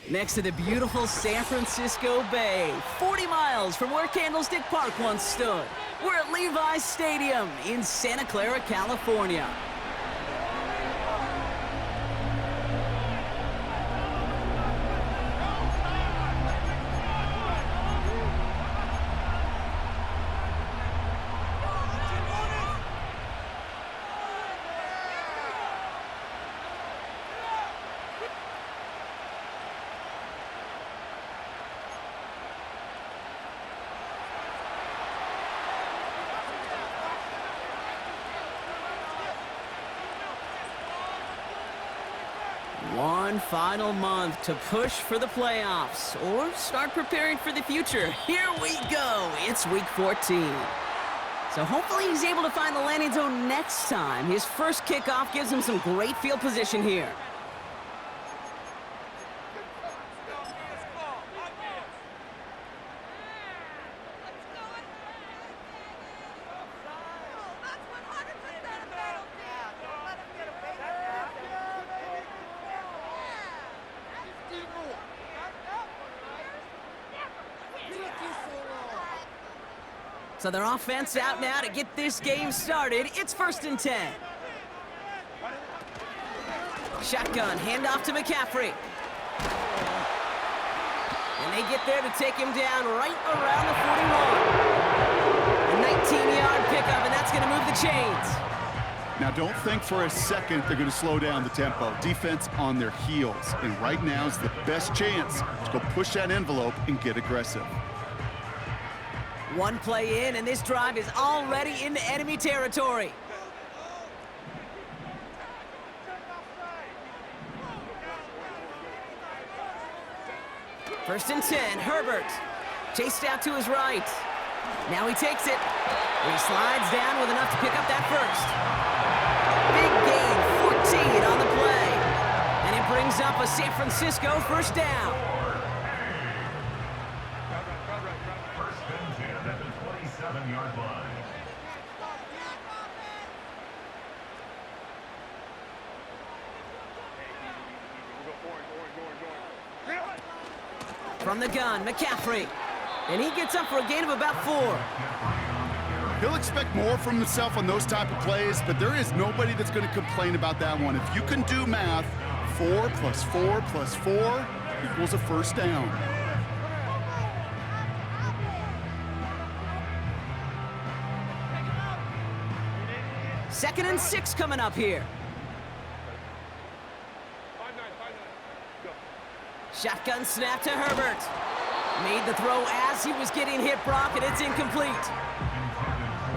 next to the beautiful San Francisco Bay, 40 miles from where Candlestick Park once stood. We're at Levi's Stadium in Santa Clara, California. One final month to push for the playoffs or start preparing for the future. Here we go. It's week 14. So hopefully he's able to find the landing zone next time. His first kickoff gives him some great field position here. So their offense out now to get this game started. It's 1st and 10. Shotgun, handoff to McCaffrey. And they get there to take him down right around the 41. A 19-yard pickup, and that's going to move the chains. Now, don't think for a second they're going to slow down the tempo. Defense on their heels. And right now is the best chance to go push that envelope and get aggressive. One play in, and this drive is already into enemy territory. First and 10, Herbert. Chased out to his right. Now he takes it. He slides down with enough to pick up that first. Big gain, 14 on the play. And it brings up a San Francisco first down. From the gun, McCaffrey. And he gets up for a gain of about 4. He'll expect more from himself on those type of plays, but there is nobody that's going to complain about that one. If you can do math, 4 plus 4 plus 4 equals a first down. Second and 6 coming up here. Shotgun snap to Herbert. Made the throw as he was getting hit, Brock, and it's incomplete.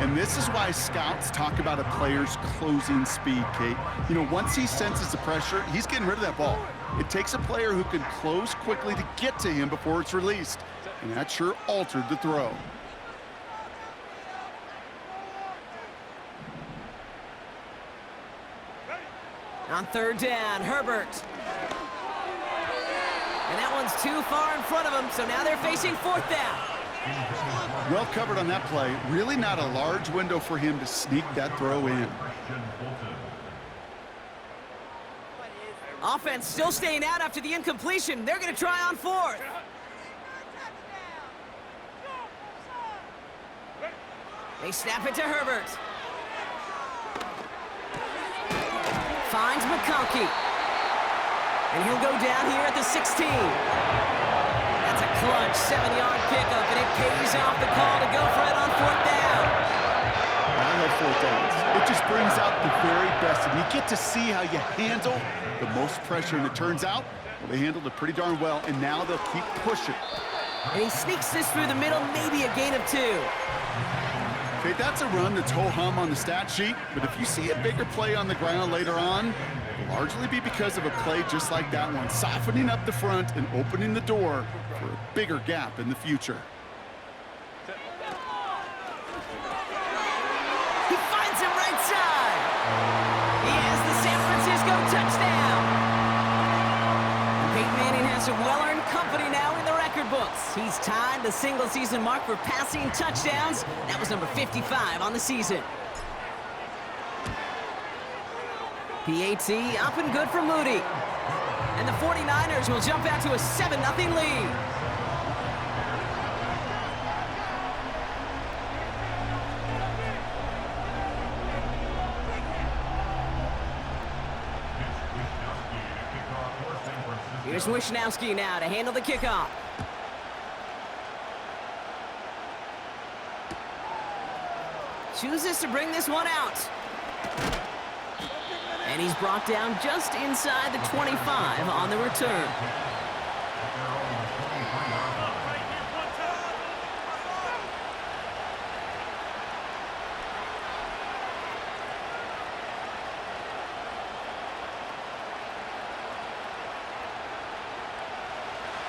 And this is why scouts talk about a player's closing speed, Kate. You know, once he senses the pressure, he's getting rid of that ball. It takes a player who can close quickly to get to him before it's released. And that sure altered the throw. On 3rd down, Herbert. And that one's too far in front of him, so now they're facing 4th down. Well covered on that play. Really not a large window for him to sneak that throw in. Offense still staying out after the incompletion. They're going to try on 4th. They snap it to Herbert. Finds McConkey. And he'll go down here at the 16. That's a clutch 7-yard pickup, and it pays off the call to go for it on 4th down. I love 4th downs. It just brings out the very best, and you get to see how you handle the most pressure, and it turns out, well, they handled it pretty darn well, and now they'll keep pushing. And he sneaks this through the middle, maybe a gain of 2. Okay, that's a run that's ho-hum on the stat sheet, but if you see a bigger play on the ground later on, it'll largely be because of a play just like that one, softening up the front and opening the door for a bigger gap in the future. He finds him right side. He has the San Francisco touchdown. Peyton Manning has some well-earned company now in the record books. He's tied the single-season mark for passing touchdowns. That was number 55 on the season. PAT up and good for Moody. And the 49ers will jump out to a 7-0 lead. Here's Wishnowski now to handle the kickoff. Chooses to bring this one out. And he's brought down just inside the 25 on the return.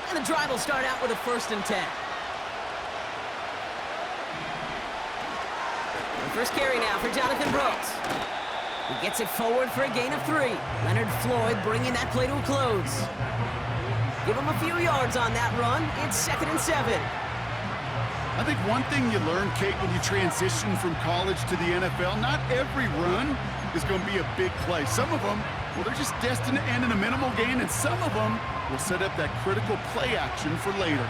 And the drive will start out with a 1st and 10. First carry now for Jonathan Brooks. He gets it forward for a gain of 3. Leonard Floyd bringing that play to a close. Give him a few yards on that run. It's 2nd and 7. I think one thing you learn, Kate, when you transition from college to the NFL, not every run is going to be a big play. Some of them, well, they're just destined to end in a minimal gain, and some of them will set up that critical play action for later.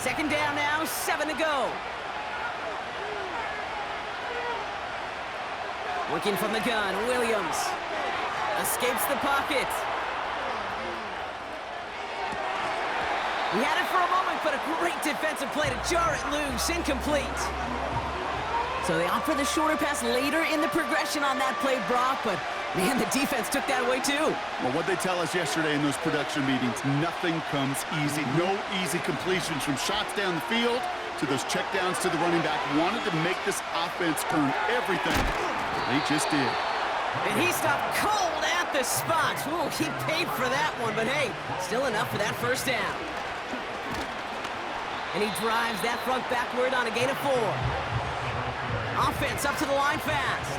2nd down now, 7 to go. Working from the gun, Williams escapes the pocket. He had it for a moment, but a great defensive play to jar it loose, incomplete. So they opt for the shorter pass later in the progression on that play, Brock, but man, the defense took that away too. Well, what they tell us yesterday in those production meetings, nothing comes easy. No easy completions from shots down the field to those checkdowns to the running back. Wanted to make this offense earn everything. They just did. And he stopped cold at the spot. Ooh, he paid for that one, but hey, still enough for that 1st down. And he drives that front backward on a gain of 4. Offense up to the line fast.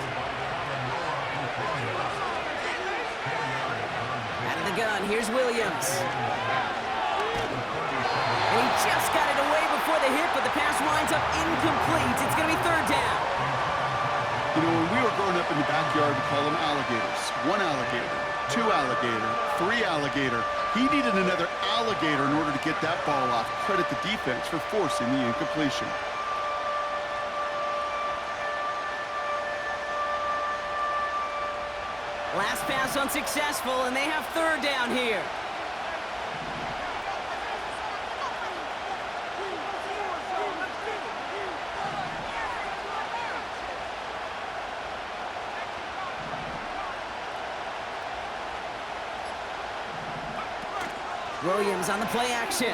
Out of the gun, here's Williams. And he just got it away before the hit, but the pass winds up incomplete. It's going to be 3rd down. You know, when we were growing up in the backyard, we call them alligators. 1 alligator, 2 alligator, 3 alligator. He needed another alligator in order to get that ball off. Credit the defense for forcing the incompletion. Last pass unsuccessful, and they have 3rd down here. Williams on the play action.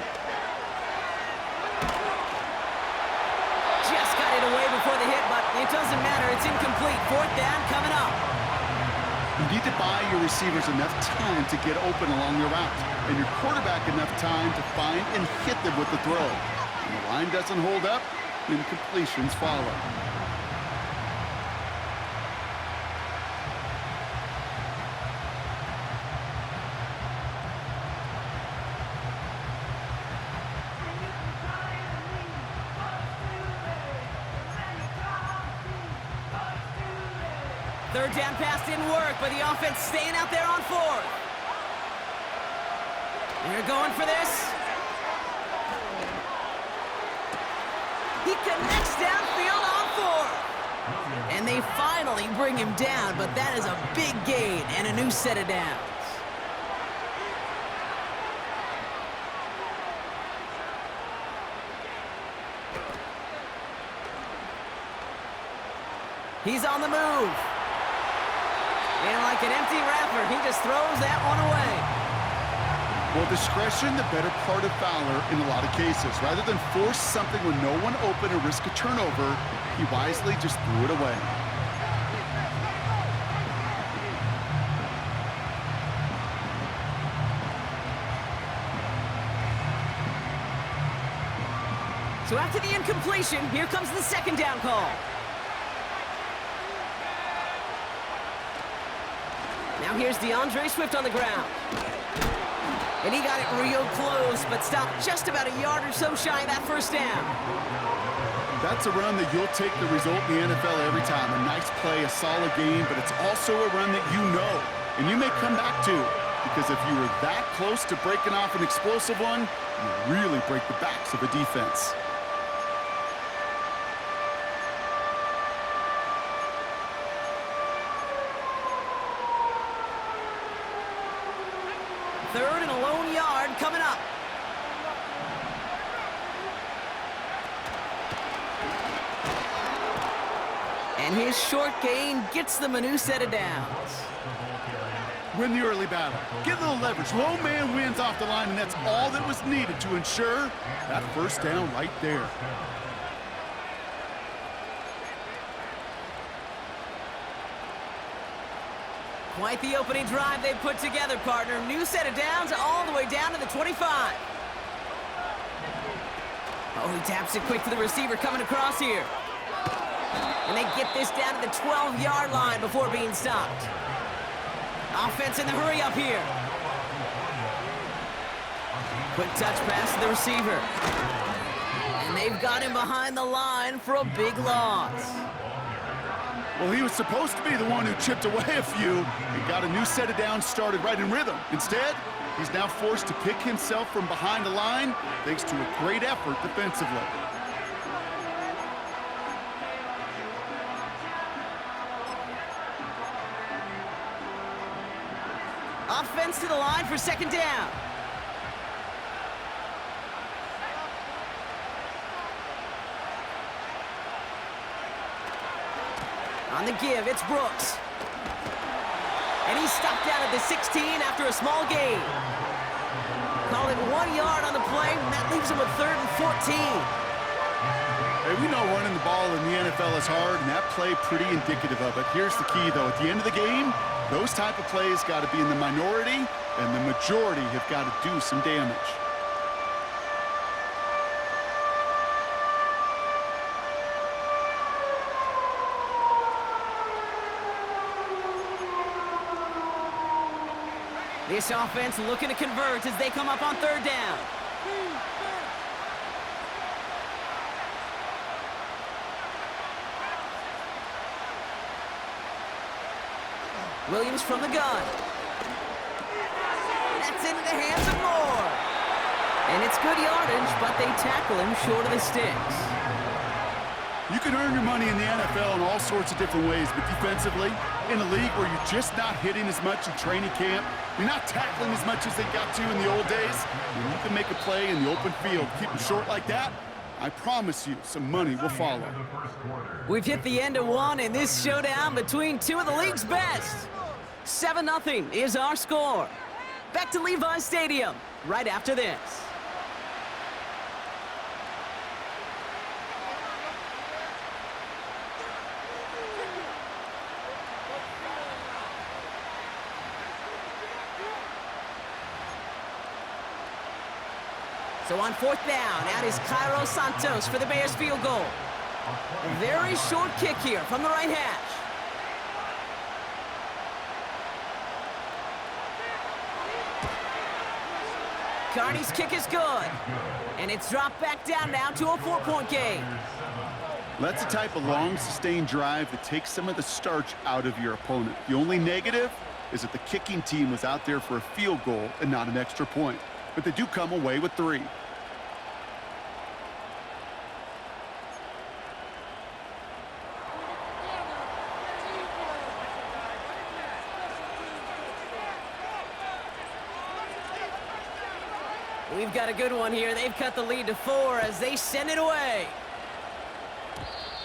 Just got it away before the hit, but it doesn't matter. It's incomplete. 4th down coming up. You need to buy your receivers enough time to get open along the route, and your quarterback enough time to find and hit them with the throw. When the line doesn't hold up, incompletions follow. Third down pass didn't work, but the offense staying out there on 4th. They're going for this. He connects downfield on 4th. And they finally bring him down, but that is a big gain and a new set of downs. He's on the move. And like an empty wrapper, he just throws that one away. Well, discretion, the better part of Fowler in a lot of cases. Rather than force something when no one open or risk a turnover, he wisely just threw it away. So after the incompletion, here comes the 2nd down call. Now here's DeAndre Swift on the ground. And he got it real close, but stopped just about a yard or so shy of that 1st down. That's a run that you'll take the result in the NFL every time. A nice play, a solid game, but it's also a run that you know, and you may come back to, because if you were that close to breaking off an explosive one, you really break the backs of a defense. Third and a lone yard coming up. And his short gain gets them a new set of downs. Win the early battle. Get a little leverage. Low man wins off the line, and that's all that was needed to ensure that first down right there. Quite the opening drive they put together, partner. New set of downs all the way down to the 25. Oh, he taps it quick to the receiver coming across here. And they get this down to the 12-yard line before being stopped. Offense in the hurry up here. Quick touch pass to the receiver. And they've got him behind the line for a big loss. Well, he was supposed to be the one who chipped away a few and got a new set of downs started right in rhythm. Instead, he's now forced to pick himself from behind the line thanks to a great effort defensively. Offense to the line for second down. On the give, it's Brooks. And he's stopped out at the 16 after a small gain. Call it 1 yard on the play, and that leaves him with third and 14. Hey, we know running the ball in the NFL is hard, and that play pretty indicative of it. Here's the key, though. At the end of the game, those type of plays got to be in the minority, and the majority have got to do some damage. This offense looking to convert as they come up on third down. Williams from the gun. That's into the hands of Moore. And it's good yardage, but they tackle him short of the sticks. You can earn your money in the NFL in all sorts of different ways, but defensively, in a league where you're just not hitting as much in training camp, you're not tackling as much as they got to in the old days, when you can make a play in the open field, keep it short like that, I promise you some money will follow. We've hit the end of one in this showdown between two of the league's best. 7-0 is our score. Back to Levi's Stadium right after this. So on fourth down, out is Cairo Santos for the Bears field goal. A very short kick here from the right hash. Carney's kick is good. And it's dropped back down now to a 4-point game. That's the type of long, sustained drive that takes some of the starch out of your opponent. The only negative is that the kicking team was out there for a field goal and not an extra point. But they do come away with 3. We've got a good one here. They've cut the lead to 4 as they send it away.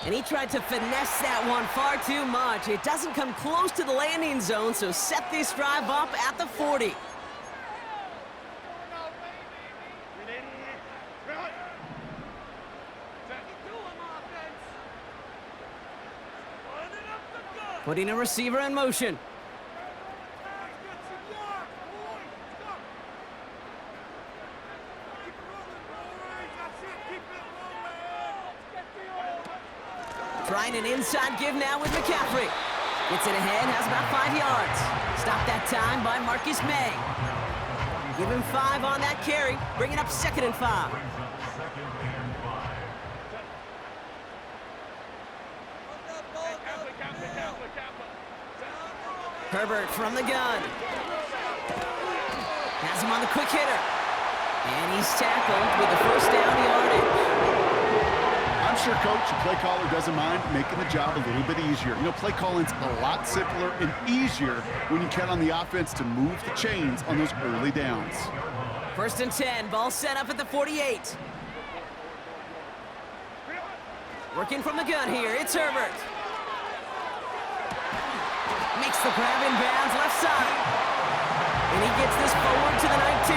And he tried to finesse that one far too much. It doesn't come close to the landing zone, so set this drive up at the 40. Putting a receiver in motion. Trying an inside give now with McCaffrey. Gets it ahead, has about 5 yards. Stopped that time by Marcus May. Give him 5 on that carry, bringing up 2nd and 5. Herbert from the gun. Has him on the quick hitter. And he's tackled with the first down yardage. I'm sure, Coach, the play caller doesn't mind making the job a little bit easier. You know, play calling's a lot simpler and easier when you count on the offense to move the chains on those early downs. 1st and 10, ball set up at the 48. Working from the gun here, it's Herbert. Makes the grab in bounds left side. And he gets this forward to the 19.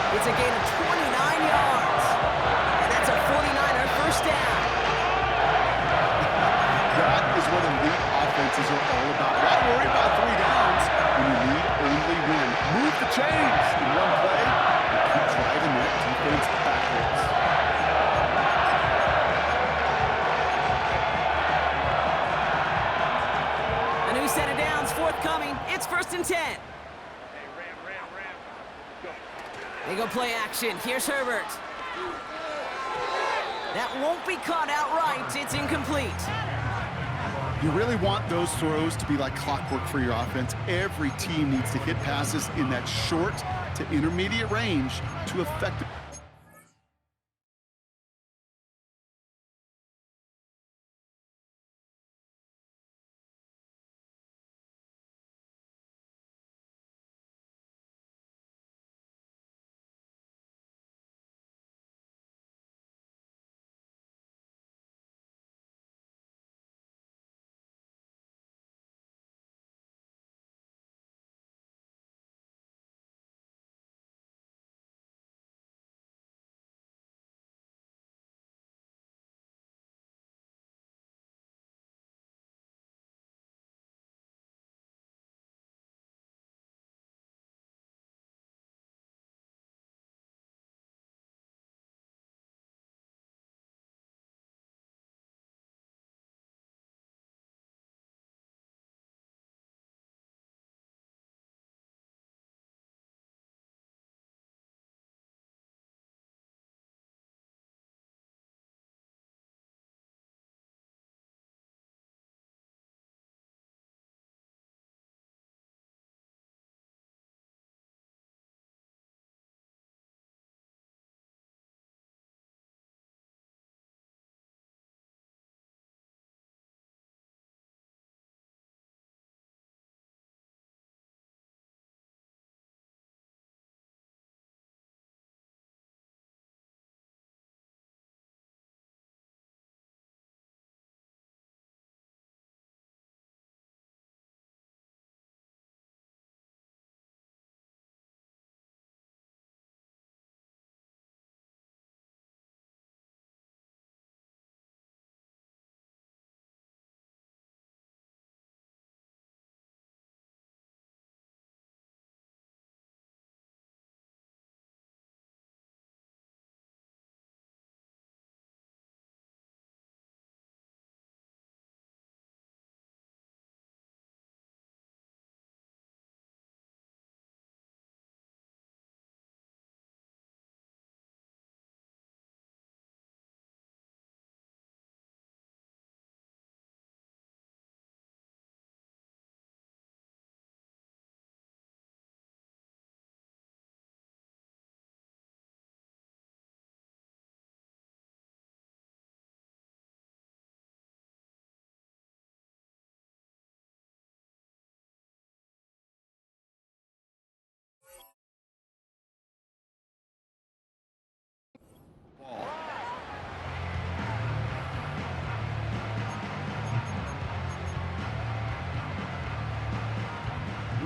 It's a gain of 29 yards. And that's a 49er first down. That is what elite offenses are all about. Why worry about 3 downs when you need only one? Move the chains in one play and keep driving that defense backwards. A new set of downs forthcoming. It's 1st and 10. They go play action. Here's Herbert. That won't be caught outright. It's incomplete. You really want those throws to be like clockwork for your offense. Every team needs to hit passes in that short to intermediate range to effectively.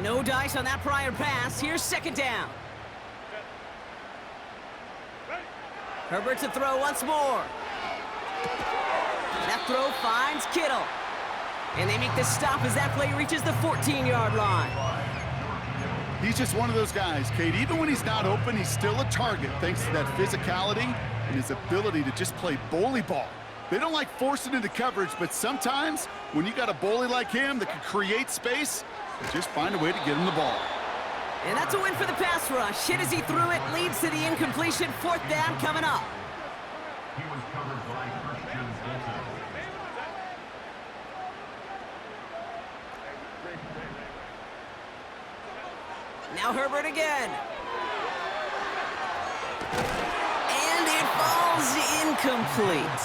No dice on that prior pass. Here's 2nd down. Herbert to throw once more. That throw finds Kittle. And they make the stop as that play reaches the 14-yard line. He's just one of those guys, Kate. Even when he's not open, he's still a target thanks to that physicality and his ability to just play bully ball. They don't like forcing into coverage, but sometimes when you got a bully like him that can create space, they just find a way to get him the ball. And that's a win for the pass rush. Hit as he threw it, leads to the incompletion. 4th down coming up. He was covered by Christian Fulton. Now Herbert again. And it falls incomplete.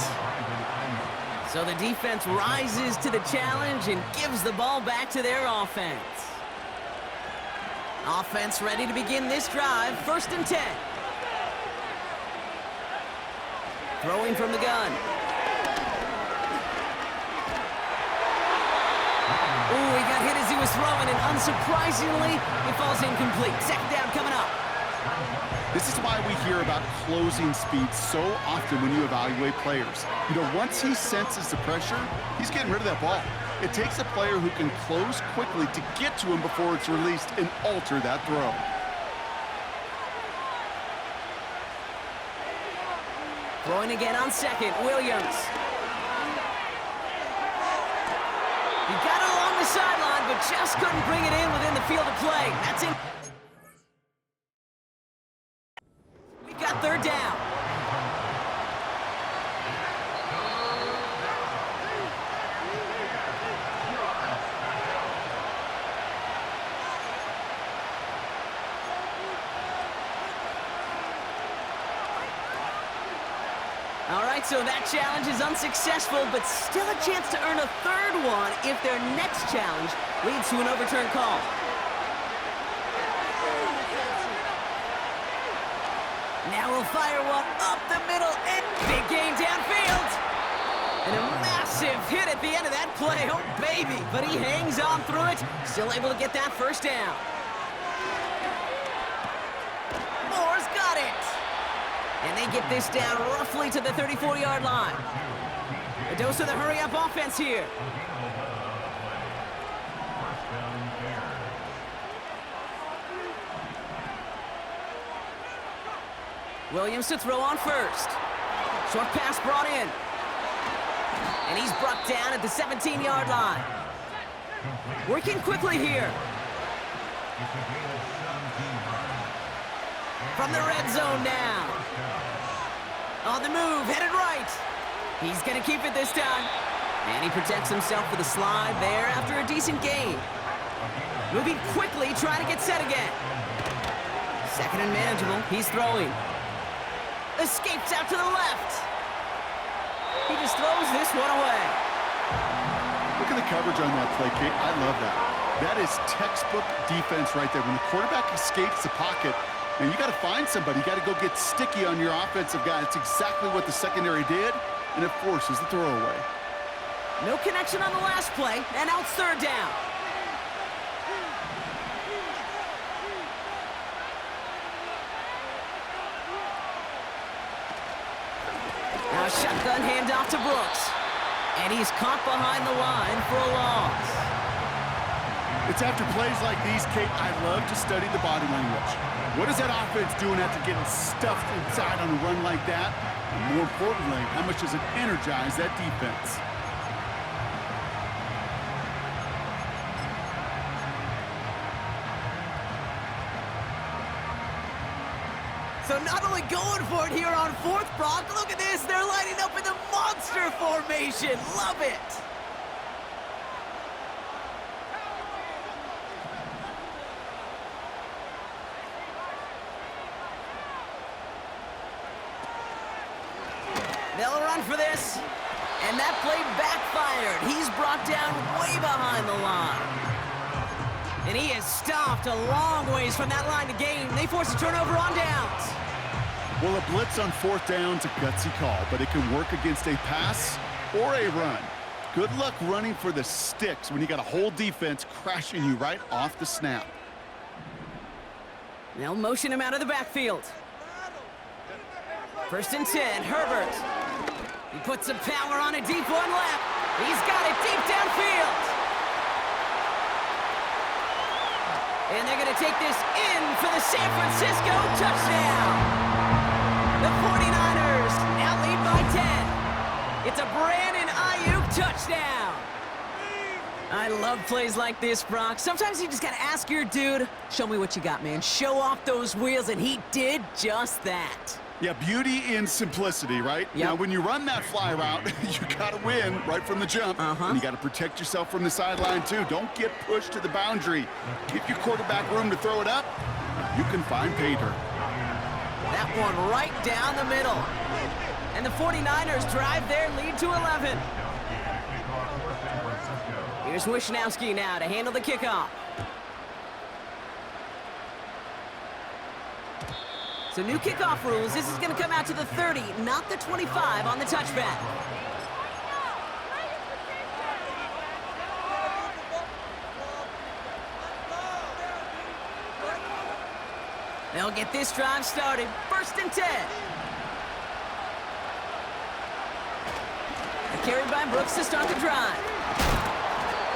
So the defense rises to the challenge and gives the ball back to their offense. Offense ready to begin this drive. 1st and 10. Throwing from the gun. Ooh, he got hit as he was throwing, and unsurprisingly, it falls incomplete. 2nd down coming up. This is why we hear about closing speed so often when you evaluate players. You know, once he senses the pressure, he's getting rid of that ball. It takes a player who can close quickly to get to him before it's released and alter that throw. Throwing again on 2nd, Williams. He got it along the sideline, but just couldn't bring it in within the field of play. That's it. We got 3rd down. All right, so that challenge is unsuccessful, but still a chance to earn a 3rd one if their next challenge leads to an overturned call. Now we'll fire one up the middle and big game downfield. And a massive hit at the end of that play. Oh, baby. But he hangs on through it, still able to get that 1st down. Moore's got it. And they get this down roughly to the 34-yard line. A dose of the hurry-up offense here. Williams to throw on 1st. Short pass brought in. And he's brought down at the 17-yard line. Working quickly here. From the red zone now. On the move, headed right. He's going to keep it this time. And he protects himself with a slide there after a decent gain. Moving quickly, trying to get set again. 2nd and manageable, he's throwing. Escapes out to the left. He just throws this one away. Look at the coverage on that play, Kate. I love that. That is textbook defense right there. When the quarterback escapes the pocket, now you got to find somebody. You got to go get sticky on your offensive guy. It's exactly what the secondary did, and it forces the throwaway. No connection on the last play, and now it's 3rd down. Now a shotgun handoff to Brooks. And he's caught behind the line for a loss. It's after plays like these, Kate, I love to study the body language. What is that offense doing after getting stuffed inside on a run like that? And more importantly, how much does it energize that defense? So not only going for it here on 4th, Brock, look at this. They're lining up in the monster formation. Love it. They'll run for this. And that play backfired. He's brought down way behind the line. And he is stopped a long ways from that line to gain. They force a turnover on downs. Well, a blitz on 4th down's a gutsy call, but it can work against a pass or a run. Good luck running for the sticks when you got a whole defense crashing you right off the snap. They'll motion him out of the backfield. 1st and 10, Herbert. He puts some power on a deep one left. He's got it deep downfield. And they're going to take this in for the San Francisco touchdown. The 49ers now lead by 10. It's a Brandon Ayuk touchdown. I love plays like this, Brock. Sometimes you just got to ask your dude, show me what you got, man. Show off those wheels, and he did just that. Yeah, beauty in simplicity, right? Yep. Now, when you run that fly route, you got to win right from the jump. And you got to protect yourself from the sideline, too. Don't get pushed to the boundary. Give your quarterback room to throw it up. You can find pay dirt. That one right down the middle. And the 49ers drive their lead to 11. Here's Wishnowski now to handle the kickoff. So new kickoff rules. This is going to come out to the 30, not the 25 on the touchback. They'll get this drive started. 1st and 10. Carried by Brooks to start the drive.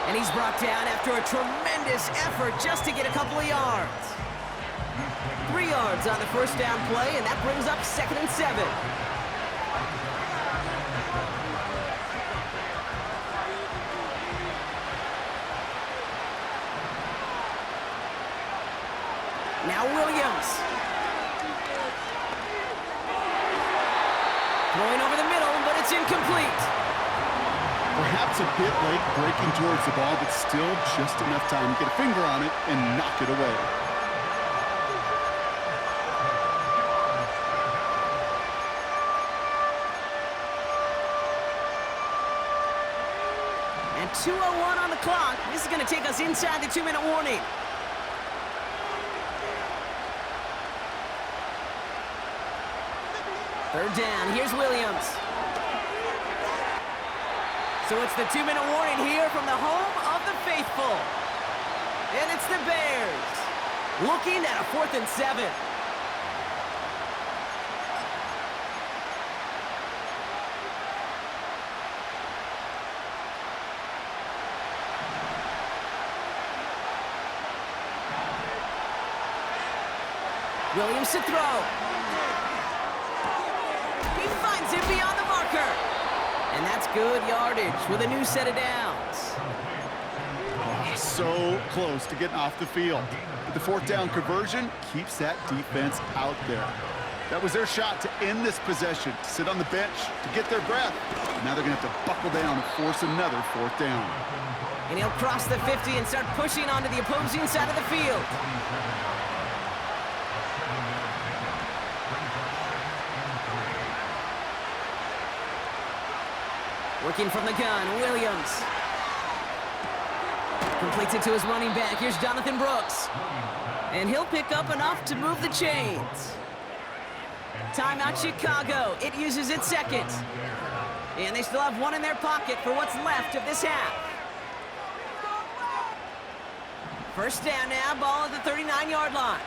And he's brought down after a tremendous effort just to get a couple of yards. 3 yards on the 1st down play, and that brings up 2nd and 7. Now Williams. Throwing over the middle, but it's incomplete. Perhaps a bit late breaking towards the ball, but still just enough time to get a finger on it and knock it away. And 2:01 on the clock. This is going to take us inside the 2-minute warning. Third down. Here's Williams. So it's the 2-minute warning here from the home of the faithful. And it's the Bears. Looking at a 4th and 7. Williams to throw. He finds it beyond the marker. And that's good yardage with a new set of downs. Oh, so close to getting off the field. But the 4th down conversion keeps that defense out there. That was their shot to end this possession, to sit on the bench, to get their breath. Now they're going to have to buckle down and force another 4th down. And he'll cross the 50 and start pushing onto the opposing side of the field. Working from the gun, Williams. Completes it to his running back. Here's Jonathan Brooks. And he'll pick up enough to move the chains. Timeout Chicago. It uses its 2nd. And they still have one in their pocket for what's left of this half. 1st down now, ball at the 39-yard line.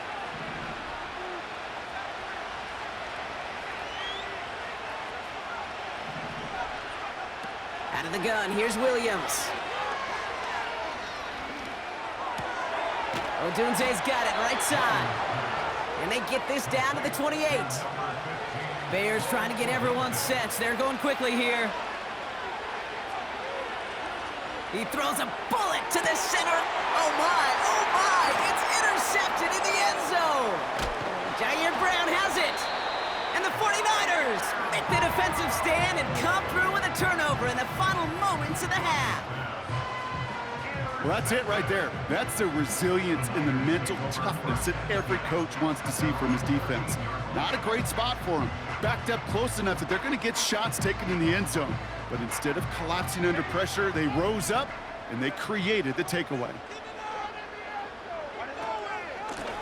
Out of the gun, here's Williams. Odunze's got it, right side. And they get this down to the 28. Bears trying to get everyone set. They're going quickly here. He throws a bullet to the center. Oh my, it's intercepted in the end zone. Jair Brown has it. And the 49ers make the defensive stand and come through with a turnover in the final moments of the half. Well, that's it right there. That's the resilience and the mental toughness that every coach wants to see from his defense. Not a great spot for him. Backed up close enough that they're going to get shots taken in the end zone. But instead of collapsing under pressure, they rose up and they created the takeaway.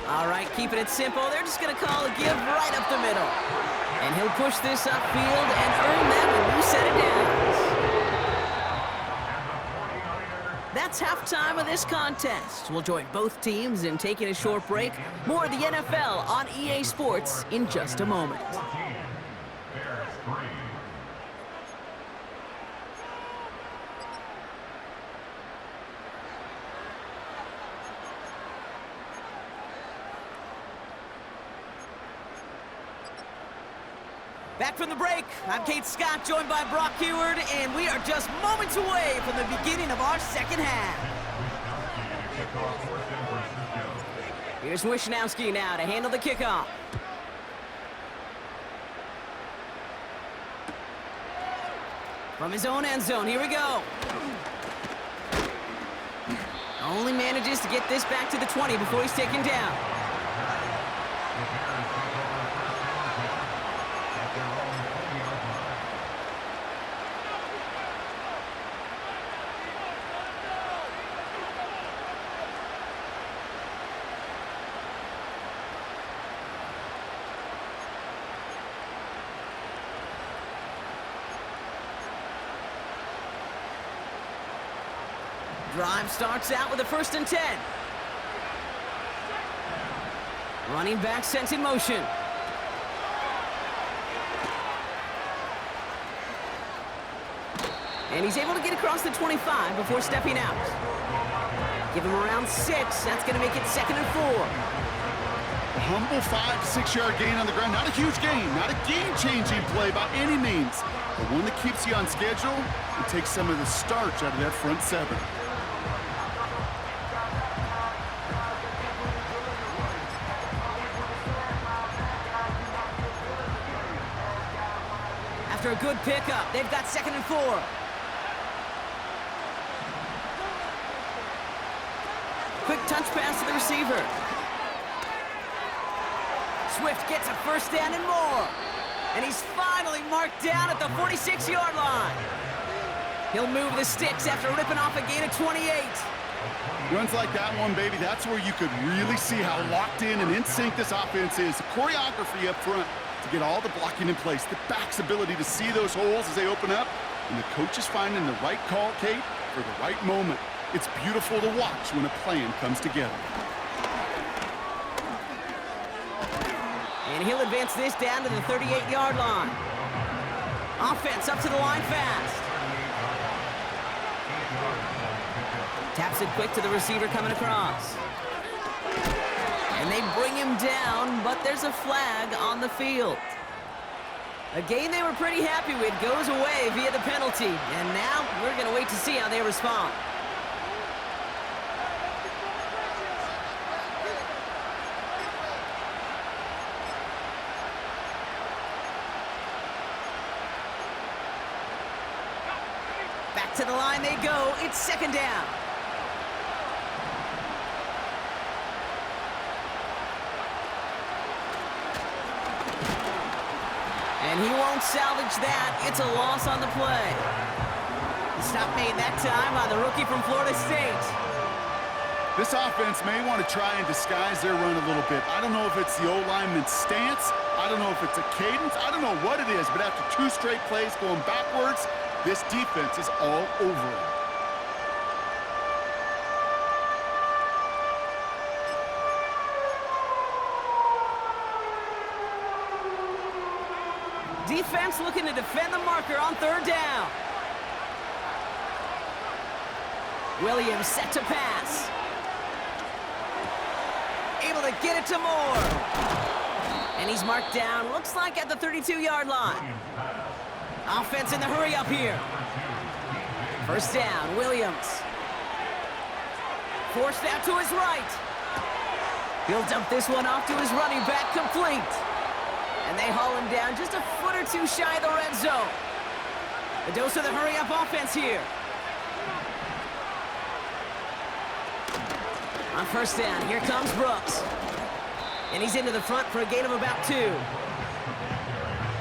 All right, keeping it simple. They're just going to call a give right up the middle. And he'll push this upfield and earn them a new set of downs. That's halftime of this contest. We'll join both teams in taking a short break. More of the NFL on EA Sports in just a moment. Bears 3. Back from the break, I'm Kate Scott, joined by Brock Huard, and we are just moments away from the beginning of our second half. Here's Wishnowski now to handle the kickoff. From his own end zone, here we go. Only manages to get this back to the 20 before he's taken down. Drive starts out with a 1st and 10. Running back sent in motion. And he's able to get across the 25 before stepping out. Give him around 6. That's going to make it 2nd and 4. A humble 5 to 6 yard gain on the ground. Not a huge gain, not a game-changing play by any means, but one that keeps you on schedule and takes some of the starch out of that front 7. After a good pickup, they've got 2nd and 4. Quick touch pass to the receiver. Swift gets a 1st down and more. And he's finally marked down at the 46-yard line. He'll move the sticks after ripping off a gain of 28. Runs like that one, baby, that's where you could really see how locked in and in sync this offense is. The choreography up front to get all the blocking in place, the back's ability to see those holes as they open up, and the coach is finding the right call, Kate, for the right moment. It's beautiful to watch when a plan comes together. And he'll advance this down to the 38-yard line. Offense up to the line fast. Taps it quick to the receiver coming across. And they bring him down, but there's a flag on the field. A game they were pretty happy with goes away via the penalty. And now we're going to wait to see how they respond. Back to the line they go. It's 2nd down. And he won't salvage that. It's a loss on the play. Stop made that time by the rookie from Florida State. This offense may want to try and disguise their run a little bit. I don't know if it's the O-lineman's stance. I don't know if it's a cadence. I don't know what it is, but after 2 straight plays going backwards, this defense is all over it. Defense looking to defend the marker on 3rd down. Williams set to pass. Able to get it to Moore. And he's marked down, looks like at the 32-yard line. Offense in the hurry up here. 1st down, Williams. Forced out to his right. He'll dump this one off to his running back, complete. And they haul him down just a foot or 2 shy of the red zone. A dose of the hurry-up offense here. On 1st down, here comes Brooks. And he's into the front for a gain of about 2.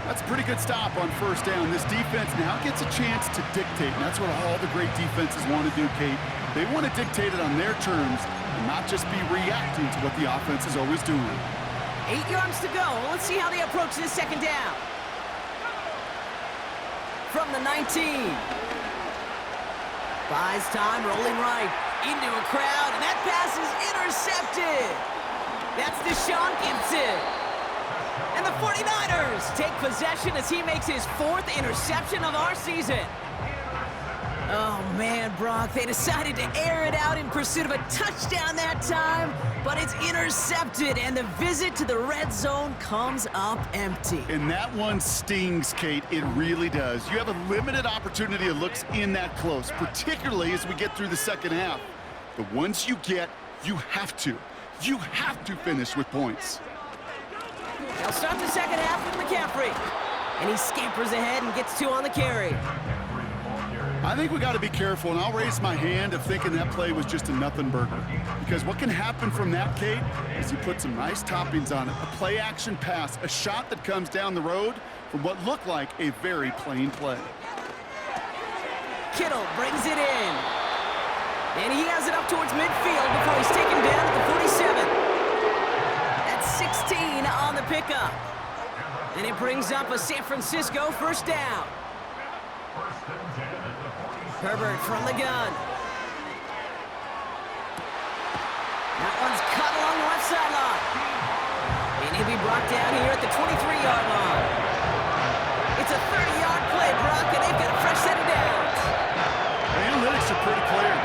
That's a pretty good stop on 1st down. This defense now gets a chance to dictate, and that's what all the great defenses want to do, Kate. They want to dictate it on their terms and not just be reacting to what the offense is always doing. 8 yards to go. Let's see how they approach this 2nd down. From the 19. Buys time, rolling right into a crowd, and that pass is intercepted. That's Deshaun Gibson. And the 49ers take possession as he makes his 4th interception of our season. Oh, man, Brock, they decided to air it out in pursuit of a touchdown that time, but it's intercepted, and the visit to the red zone comes up empty. And that one stings, Kate. It really does. You have a limited opportunity that looks in that close, particularly as we get through the 2nd half. The ones you get, you have to finish with points. They'll start the 2nd half with McCaffrey, and he scampers ahead and gets 2 on the carry. I think we got to be careful, and I'll raise my hand of thinking that play was just a nothing burger. Because what can happen from that, Kate, is you put some nice toppings on it. A play-action pass, a shot that comes down the road from what looked like a very plain play. Kittle brings it in. And he has it up towards midfield before he's taken down at the 47. That's 16 on the pickup. And it brings up a San Francisco first down. Herbert from the gun. That one's cut along the left sideline. And he'll be brought down here at the 23-yard line. It's a 30-yard play, Brock, and they've got a fresh set of downs. The analytics are pretty clear.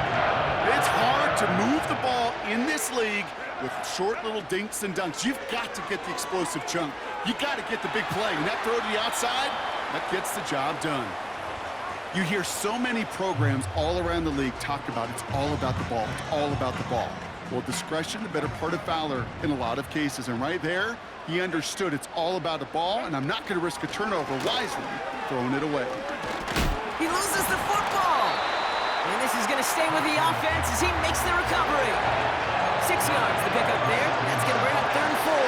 It's hard to move the ball in this league with short little dinks and dunks. You've got to get the explosive chunk. You got to get the big play. And that throw to the outside, that gets the job done. You hear so many programs all around the league talk about it's all about the ball. It's all about the ball. Well, discretion, the better part of valor in a lot of cases. And right there, he understood it's all about the ball, and I'm not going to risk a turnover wisely, throwing it away. He loses the football. And this is going to stay with the offense as he makes the recovery. 6 yards to pick up there. That's going to bring up 3rd and 4.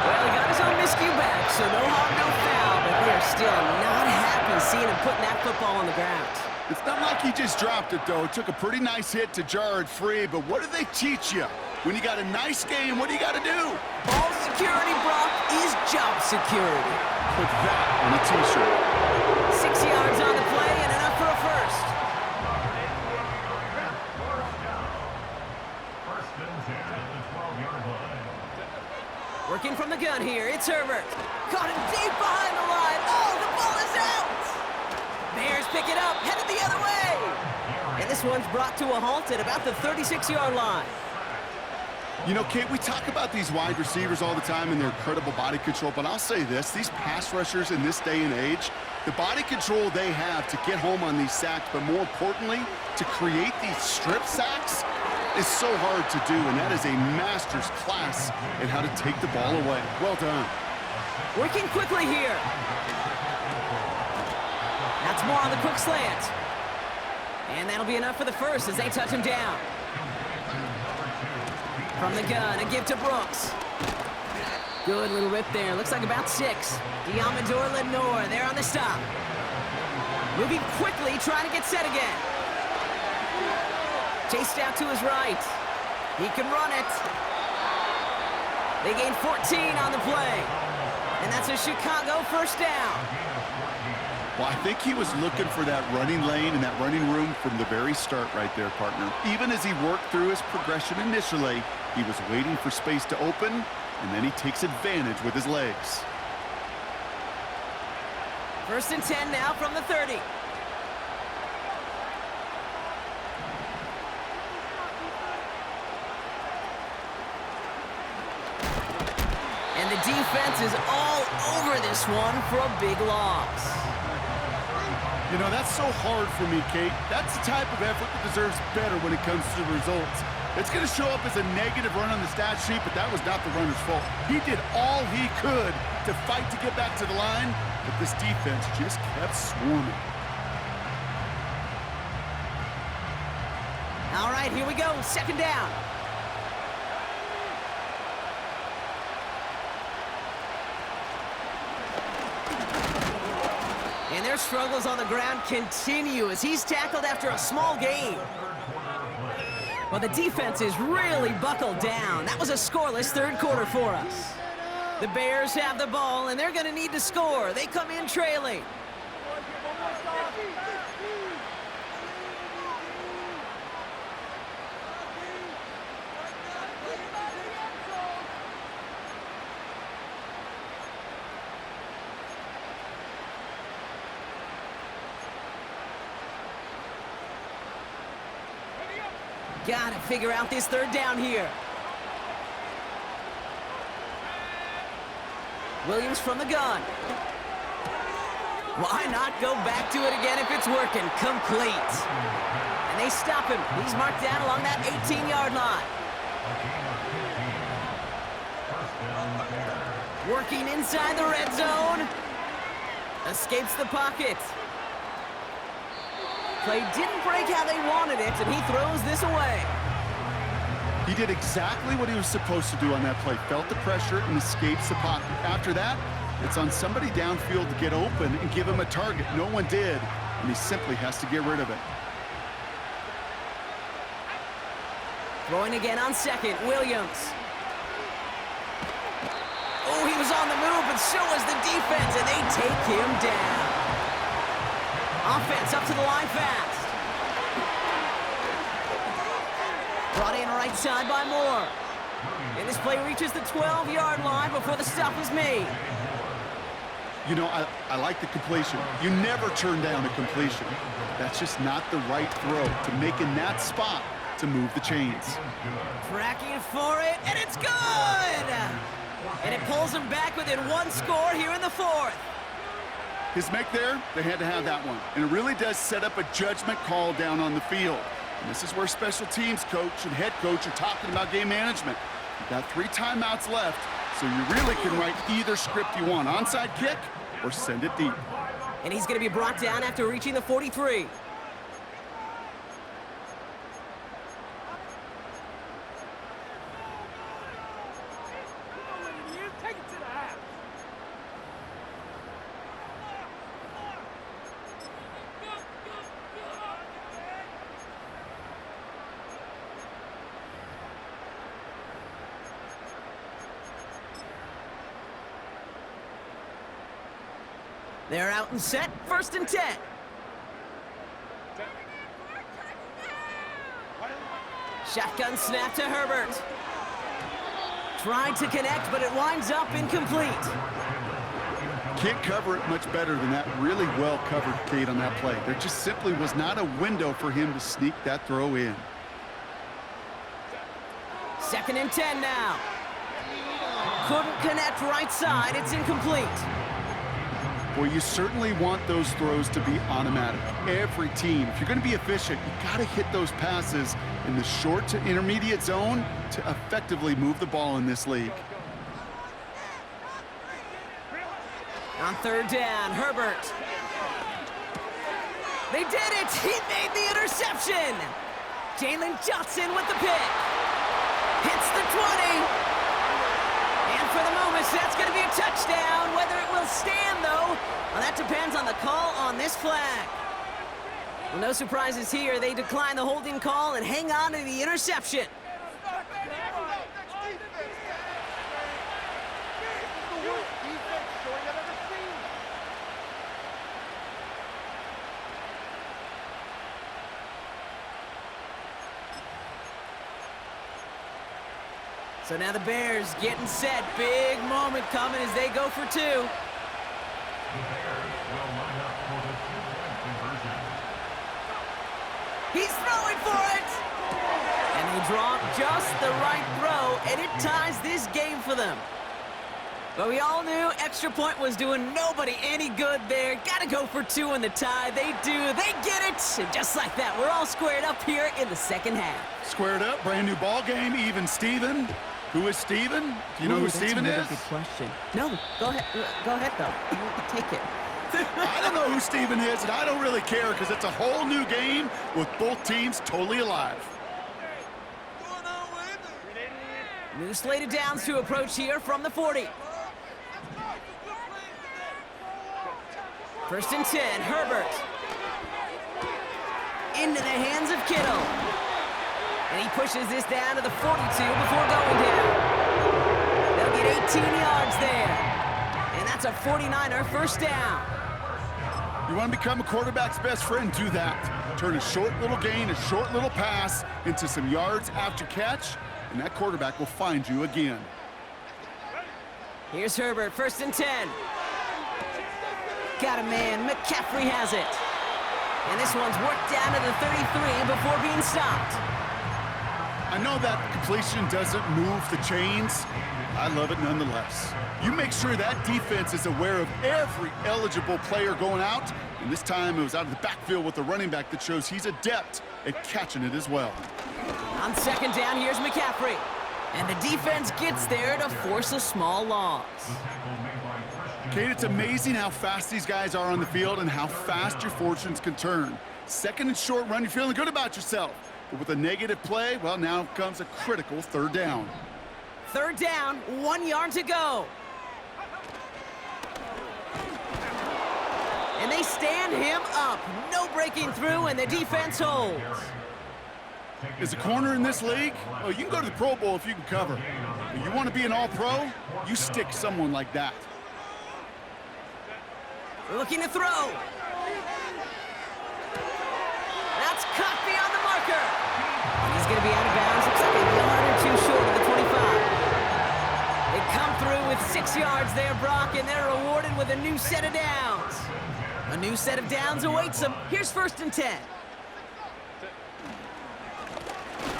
Well, he got his own miscue back, so no harm, no foul. But we are still not happy seeing him putting that football on the ground. It's not like he just dropped it, though. It took a pretty nice hit to jar it free, but what do they teach you? When you got a nice game, what do you got to do? Ball security, Brock, is job security. Put that on a T-shirt. 6 yards on the play and enough for a first. Working from the gun here, it's Herbert. Caught him deep behind the line. Oh, the ball is out! Bears pick it up, headed the other way. And this one's brought to a halt at about the 36-yard line. You know, Kate, we talk about these wide receivers all the time and their incredible body control, but I'll say this, these pass rushers in this day and age, the body control they have to get home on these sacks, but more importantly, to create these strip sacks is so hard to do, and that is a master's class in how to take the ball away. Well done. Working quickly here. That's more on the quick slant. And that'll be enough for the first as they touch him down. From the gun, a give to Brooks. Good little rip there. Looks like about 6. Diamador Lenore there on the stop. Moving quickly, trying to get set again. Chased out to his right. He can run it. They gain 14 on the play. And that's a Chicago first down. Well, I think he was looking for that running lane and that running room from the very start right there, partner. Even as he worked through his progression initially, he was waiting for space to open, and then he takes advantage with his legs. 1st and 10 now from the 30. And the defense is all over this one for a big loss. You know, that's so hard for me, Kate. That's the type of effort that deserves better when it comes to the results. It's going to show up as a negative run on the stat sheet, but that was not the runner's fault. He did all he could to fight to get back to the line, but this defense just kept swarming. All right, here we go. 2nd down. And their struggles on the ground continue as he's tackled after a small gain. Well, the defense is really buckled down. That was a scoreless 3rd quarter for us. The Bears have the ball, and they're going to need to score. They come in trailing. Got to figure out this 3rd down here. Williams from the gun. Why not go back to it again if it's working? Complete. And they stop him. He's marked down along that 18-yard line. Working inside the red zone. Escapes the pocket. Play didn't break how they wanted it, and he throws this away. He did exactly what he was supposed to do on that play. Felt the pressure and escapes the pocket. After that, it's on somebody downfield to get open and give him a target. No one did, and he simply has to get rid of it. Throwing again on second, Williams. Oh, he was on the move, but so was the defense, and they take him down. Offense up to the line fast. Brought in right side by Moore. And this play reaches the 12-yard line before the stop is made. You know, I like the completion. You never turn down a completion. That's just not the right throw to make in that spot to move the chains. Tracking for it, and it's good! And it pulls them back within one score here in the fourth. His make there, they had to have that one. And it really does set up a judgment call down on the field. And this is where special teams coach and head coach are talking about game management. You've got 3 timeouts left, so you really can write either script you want. Onside kick or send it deep. And he's going to be brought down after reaching the 43. They're out and set, 1st and 10. Shotgun snap to Herbert. Tried to connect, but it winds up incomplete. Can't cover it much better than that. Really well covered, Kate, on that play. There just simply was not a window for him to sneak that throw in. 2nd and 10 now. Couldn't connect right side, it's incomplete. Well, you certainly want those throws to be automatic. Every team, if you're going to be efficient, you got to hit those passes in the short to intermediate zone to effectively move the ball in this league. On 3rd down, Herbert. They did it! He made the interception! Jalen Johnson with the pick. Hits the 20. And for the moment, that's going to be a touchdown. Whether it will stand, though, well, that depends on the call on this flag. Well, no surprises here. They decline the holding call and hang on to the interception. So now the Bears getting set. Big moment coming as they go for 2. The Bears will line up for the 2-point conversion. He's throwing for it! And they draw just the right throw, and it ties this game for them. But we all knew extra point was doing nobody any good there. Got to go for 2 in the tie. They do. They get it. And just like that, we're all squared up here in the second half. Squared up, brand new ball game, even Steven. Who is Steven? Do you know who Steven is? That's a good question. No, go ahead. Go ahead, though. Take it. I don't know who Steven is, and I don't really care because it's a whole new game with both teams totally alive. New slated downs to approach here from the 40. 1st and 10, Herbert. Into the hands of Kittle. And he pushes this down to the 42 before going down. They'll get 18 yards there. And that's a 49er 1st down. You want to become a quarterback's best friend? Do that. Turn a short little gain, a short little pass into some yards after catch, and that quarterback will find you again. Here's Herbert, 1st and 10. Got a man, McCaffrey has it. And this one's worked down to the 33 before being stopped. I know that completion doesn't move the chains. I love it nonetheless. You make sure that defense is aware of every eligible player going out, and this time it was out of the backfield with the running back that shows he's adept at catching it as well. On 2nd down, here's McCaffrey. And the defense gets there to force a small loss. Kate, it's amazing how fast these guys are on the field and how fast your fortunes can turn. Second and short run, you're feeling good about yourself. But with a negative play, well, now comes a critical third down. Third down, 1 yard to go. And they stand him up. No breaking through, and the defense holds. As a corner in this league, oh, you can go to the Pro Bowl if you can cover. But you want to be an all-pro, you stick someone like that. Looking to throw. That's caught beyond the marker. And he's going to be out of bounds. Looks like a yard or two short of the 25. They come through with 6 yards there, Brock, and they're rewarded with a new set of downs. A new set of downs awaits them. Here's 1st and 10.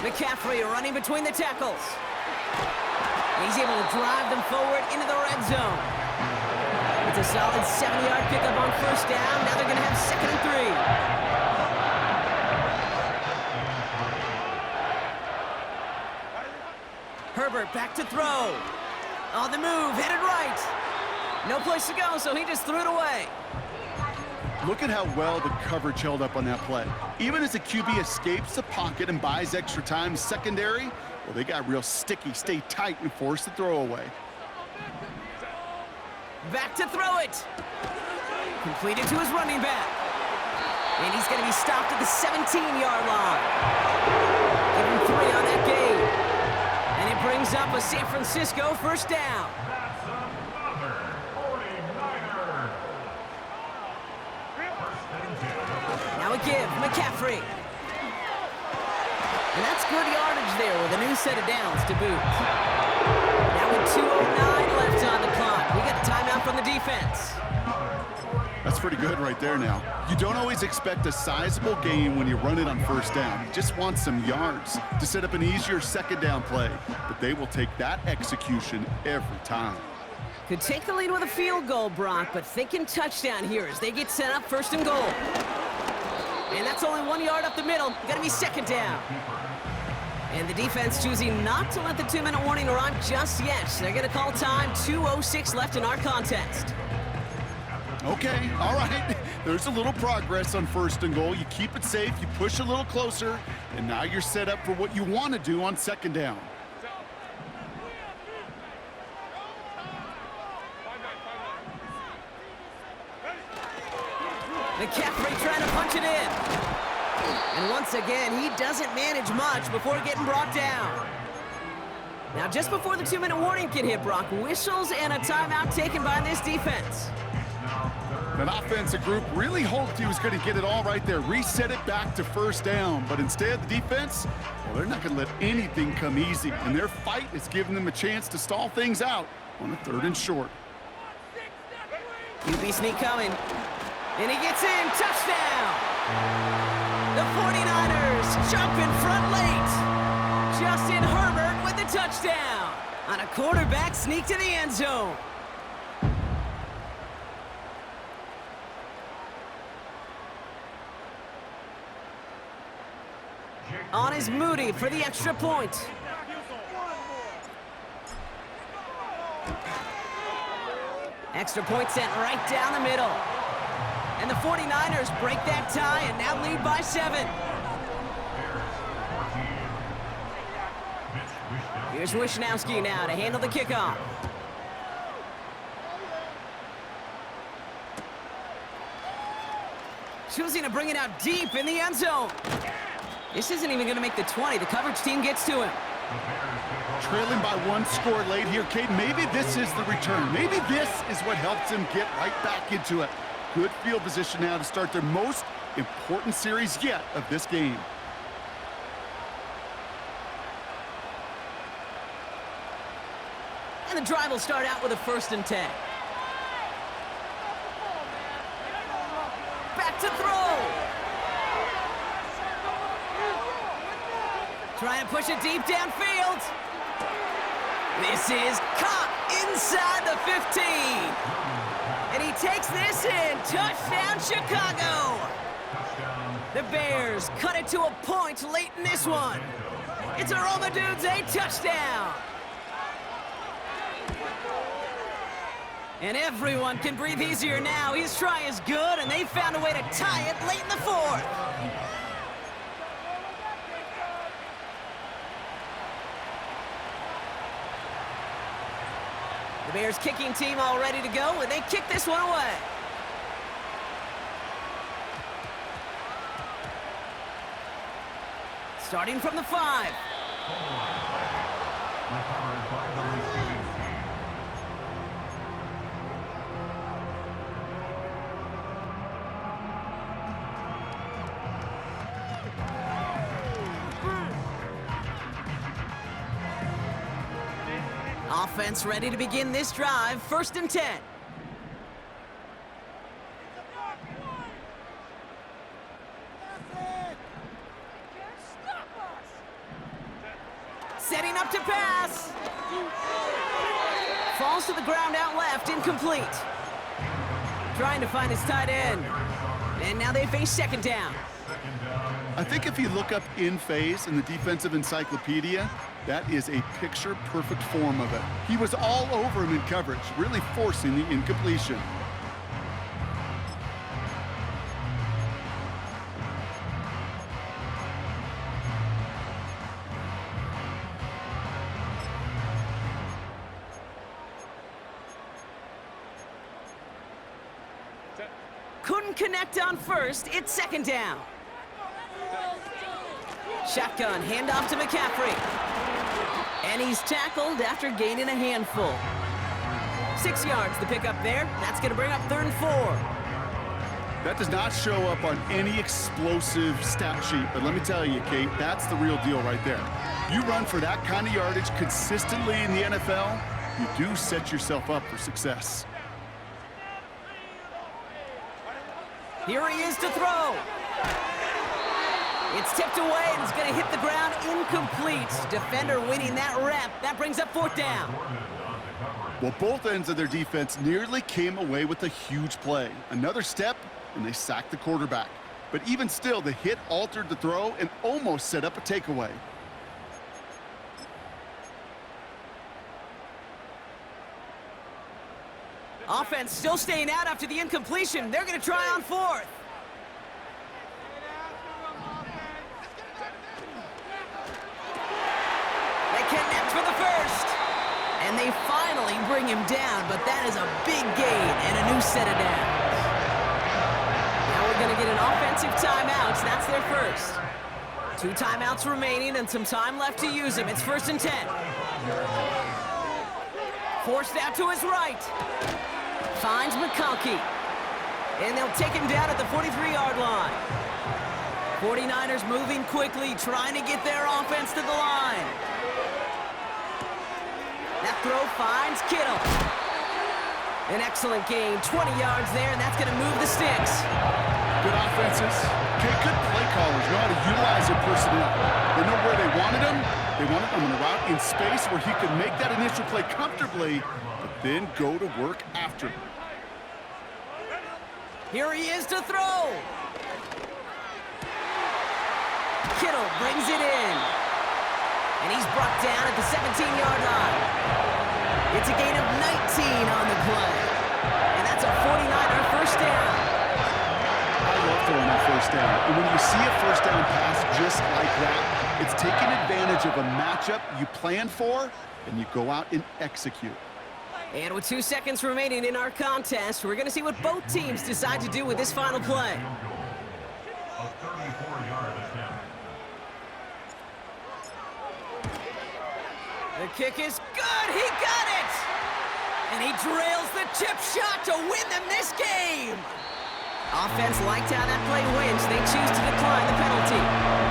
McCaffrey running between the tackles. He's able to drive them forward into the red zone. It's a solid 7-yard pickup on 1st down. Now they're going to have 2nd and 3. Herbert back to throw. On the move, headed right. No place to go, so he just threw it away. Look at how well the coverage held up on that play. Even as the QB escapes the pocket and buys extra time secondary, well, they got real sticky, stay tight, and force the throw away. Back to throw it. Completed to his running back. And he's going to be stopped at the 17-yard line. Give him 3 on that game. And it brings up a San Francisco 1st down. That's another 49er. Now a give, McCaffrey. And that's good yardage there with a new set of downs to boot. Now with 2:09 left on the clock, we got a timeout from the defense. That's pretty good right there now. You don't always expect a sizable gain when you run it on 1st down. You just want some yards to set up an easier 2nd down play. But they will take that execution every time. Could take the lead with a field goal, Brock, but thinking touchdown here as they get set up 1st and goal. And that's only 1 yard up the middle. Gonna be 2nd down. And the defense choosing not to let the 2-minute warning arrive just yet. They're gonna call time. 2:06 left in our contest. Okay, all right. There's a little progress on 1st and goal. You keep it safe, you push a little closer, and now you're set up for what you want to do on 2nd down. McCaffrey trying to punch it in. And once again, he doesn't manage much before getting brought down. Now, just before the 2-minute warning can hit, Brock, whistles and a timeout taken by this defense. That offensive group really hoped he was going to get it all right there, reset it back to 1st down. But instead, the defense, well, they're not going to let anything come easy. And their fight is giving them a chance to stall things out on a 3rd and short. QB sneak coming. And he gets in. Touchdown! The 49ers jump in front late. Justin Herbert with the touchdown on a quarterback sneak to the end zone. On is Moody for the extra point. Extra point sent right down the middle. And the 49ers break that tie and now lead by 7. Here's Wishnowski now to handle the kickoff. Choosing to bring it out deep in the end zone. This isn't even going to make the 20. The coverage team gets to him. Trailing by 1 score late here, Kate. Maybe this is the return. Maybe this is what helps them get right back into it. Good field position now to start their most important series yet of this game. And the drive will start out with a 1st and 10. Back to throw. Trying to push it deep downfield. This is caught inside the 15. And he takes this in. Touchdown, Chicago. The Bears cut it to a point late in this one. It's a Roma Dudes, a touchdown. And everyone can breathe easier now. His try is good, and they found a way to tie it late in the fourth. The Bears kicking team all ready to go, and they kick this one away. Starting from the 5. Recovered by the receiving team. Offense ready to begin this drive. 1st and 10. Setting up to pass. Falls to the ground out left, incomplete. Trying to find his tight end. And now they face 2nd down. I think if you look up in phase in the defensive encyclopedia, that is a picture-perfect form of it. He was all over him in coverage, really forcing the incompletion. Couldn't connect on 1st. It's 2nd down. Shotgun, handoff to McCaffrey. And he's tackled after gaining a handful. 6 yards the pickup there. That's going to bring up 3rd and 4. That does not show up on any explosive stat sheet, but let me tell you, Kate, that's the real deal right there. You run for that kind of yardage consistently in the NFL, you do set yourself up for success. Here he is to throw. It's tipped away and it's going to hit the ground incomplete. Defender winning that rep. That brings up 4th down. Well, both ends of their defense nearly came away with a huge play. Another step, and they sacked the quarterback. But even still, the hit altered the throw and almost set up a takeaway. Offense still staying out after the incompletion. They're going to try on 4th. They connect for the 1st. And they finally bring him down, but that is a big gain and a new set of downs. Now we're going to get an offensive timeout. That's their 1st. 2 timeouts remaining and some time left to use them. It's 1st and 10. Forced out to his right. Finds McConkey. And they'll take him down at the 43-yard line. 49ers moving quickly, trying to get their offense to the line. That throw finds Kittle. An excellent gain, 20 yards there, and that's going to move the sticks. Good offenses. Okay, good play callers know how to utilize their personnel. They know where they wanted him. They wanted him in a route in space where he could make that initial play comfortably, but then go to work after. Here he is to throw. Kittle brings it in. And he's brought down at the 17-yard line. It's a gain of 19 on the play. And that's a 49er 1st down. I love throwing that 1st down. And when you see a 1st down pass just like that, it's taking advantage of a matchup you plan for, and you go out and execute. And with 2 seconds remaining in our contest, we're going to see what both teams decide to do with this final play. A 34-yard attempt. The kick is good. He got it. And he drills the chip shot to win them this game. Offense liked how that play went, so they choose to decline the penalty.